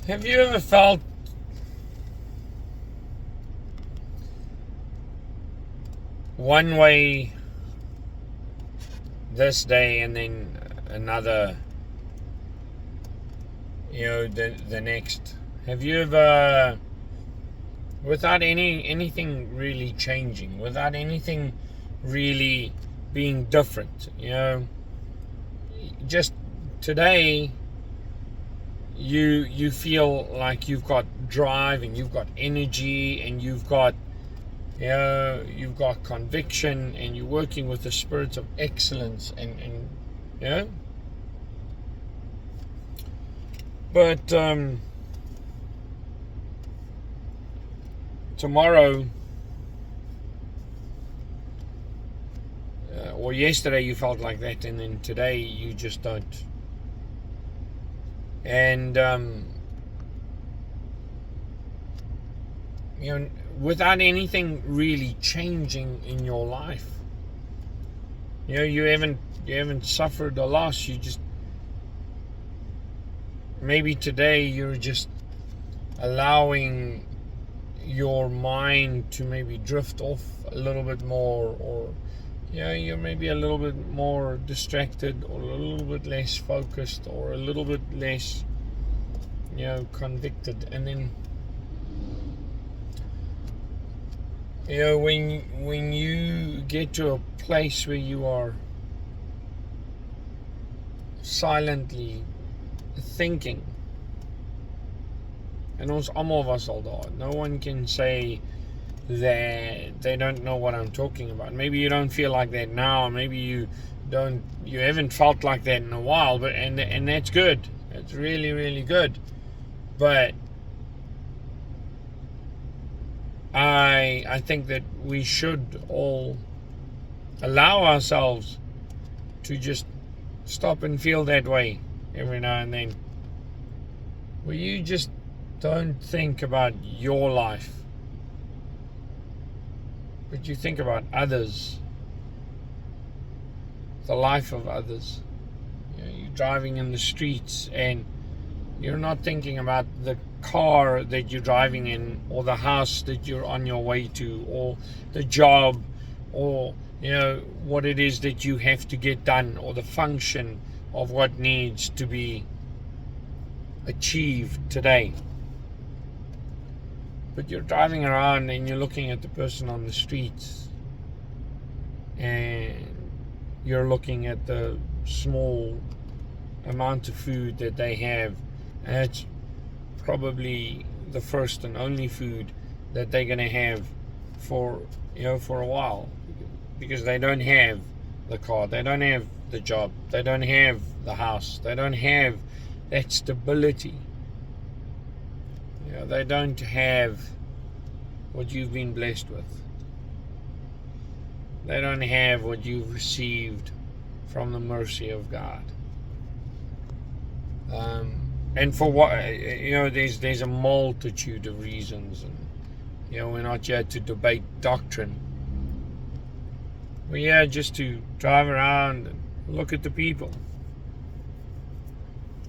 Have you ever felt one way this day and then another, the next? Have you ever, without anything really changing, without anything really being different, just today you feel like you've got drive and you've got energy and you've got conviction and you're working with the spirit of excellence and but tomorrow or yesterday you felt like that, and then today you just don't. And without anything really changing in your life, you haven't suffered a loss. You just, maybe today you're just allowing your mind to maybe drift off a little bit more, or you're maybe a little bit more distracted, or a little bit less focused, or a little bit less convicted. And then when you get to a place where you are silently thinking, en ons almal was al daar. No one can say that they don't know what I'm talking about. Maybe you don't feel like that now. Maybe you haven't felt like that in a while. But and that's good. It's really, really good. But I think that we should all allow ourselves to just stop and feel that way every now and then, where you just don't think about your life, but you think about others, the life of others. You're driving in the streets and you're not thinking about the car that you're driving in, or the house that you're on your way to, or the job, or what it is that you have to get done, or the function of what needs to be achieved today. But you're driving around and you're looking at the person on the streets, and you're looking at the small amount of food that they have, and it's probably the first and only food that they're going to have for a while, because they don't have the car, they don't have the job, they don't have the house, they don't have that stability. They don't have what you've been blessed with. They don't have what you've received from the mercy of God. And for what, there's a multitude of reasons, and we're not here to debate doctrine. We're here just to drive around and look at the people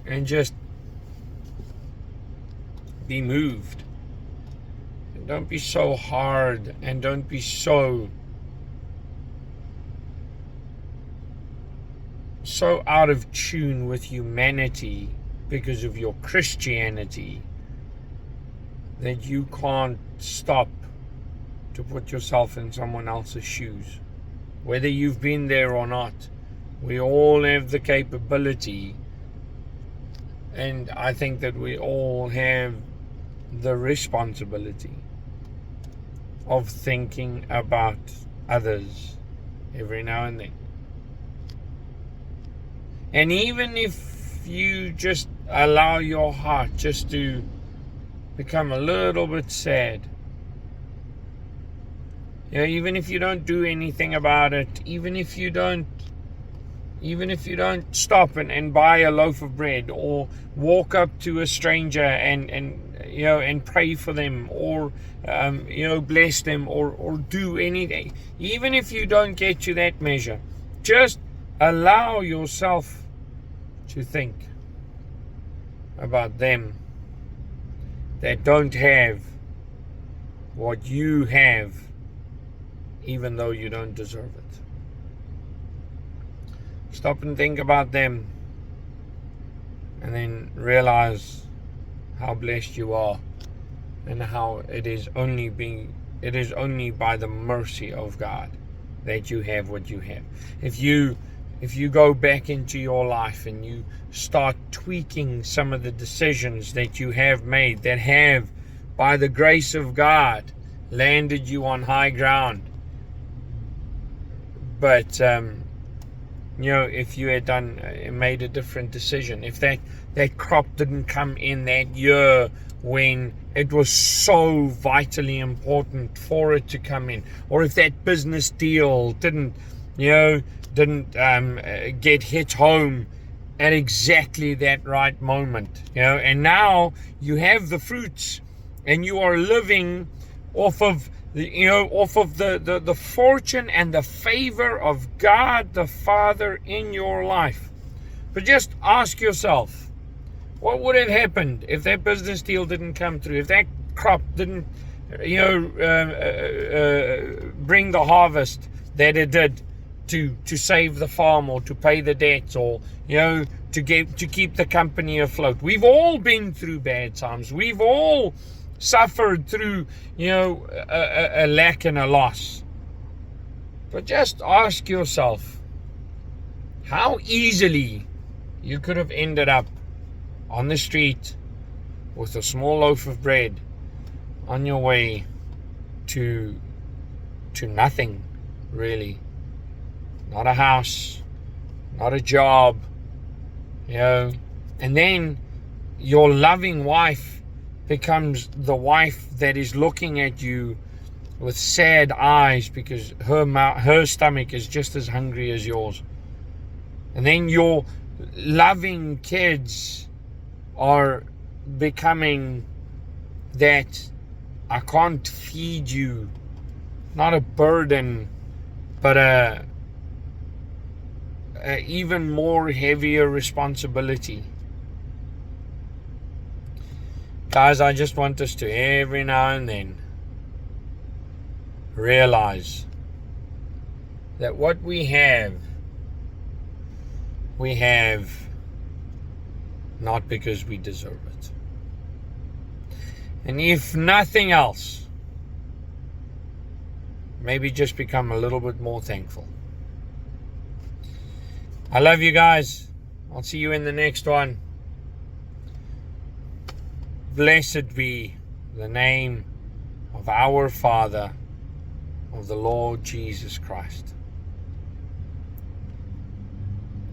and just be moved. And don't be so hard, and don't be so out of tune with humanity because of your Christianity that you can't stop to put yourself in someone else's shoes. Whether you've been there or not, we all have the capability, and I think that we all have the responsibility of thinking about others every now and then. And even if you just allow your heart just to become a little bit sad, even if you don't do anything about it, even if you don't stop and buy a loaf of bread, or walk up to a stranger and pray for them, or bless them, or do anything, even if you don't get to that measure, just allow yourself to think about them that don't have what you have, even though you don't deserve it. Stop and think about them, and then realize how blessed you are, and how it is only by the mercy of God that you have what you have. If you go back into your life and you start tweaking some of the decisions that you have made that have, by the grace of God, landed you on high ground, but if you had made a different decision, if that crop didn't come in that year when it was so vitally important for it to come in, or if that business deal didn't get hit home at exactly that right moment, and now you have the fruits, and you are living off of the fortune and the favor of God the Father in your life. But just ask yourself, what would have happened if that business deal didn't come through? If that crop didn't, bring the harvest that it did to save the farm, or to pay the debts, or to keep the company afloat? We've all been through bad times. We've all suffered through a lack and a loss. But just ask yourself how easily you could have ended up on the street with a small loaf of bread on your way to nothing, really. Not a house, not a job, and then your loving wife becomes the wife that is looking at you with sad eyes because her stomach is just as hungry as yours. And then your loving kids are becoming that I can't feed you, not a burden, but a even more heavier responsibility. Guys, I just want us to every now and then realize that what we have not because we deserve it. And if nothing else, maybe just become a little bit more thankful. I love you guys. I'll see you in the next one. Blessed be the name of our Father, of the Lord Jesus Christ.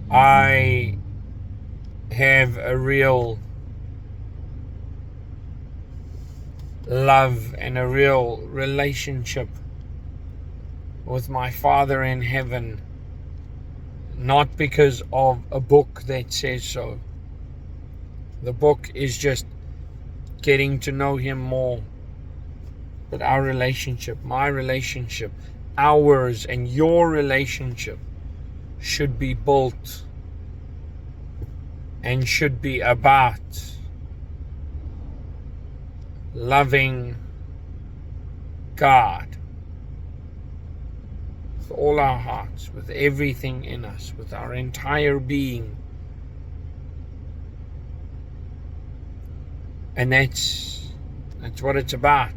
I have a real love and a real relationship with my Father in heaven, not because of a book that says so. The book is just getting to know Him more. But our relationship, my relationship, ours and your relationship should be built and should be about loving God with all our hearts, with everything in us, with our entire being. And that's what it's about.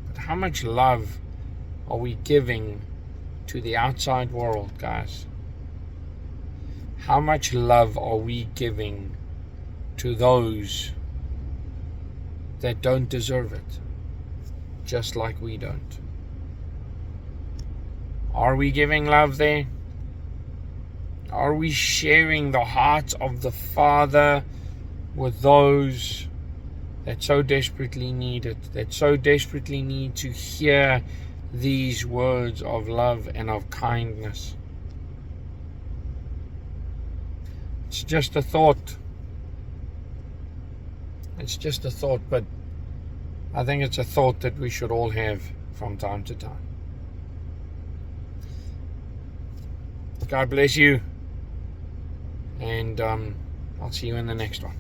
But how much love are we giving to the outside world, guys? How much love are we giving to those that don't deserve it, just like we don't? Are we giving love there? Are we sharing the heart of the Father with those that so desperately need it, that so desperately need to hear these words of love and of kindness? It's just a thought. It's just a thought, but I think it's a thought that we should all have from time to time. God bless you, and I'll see you in the next one.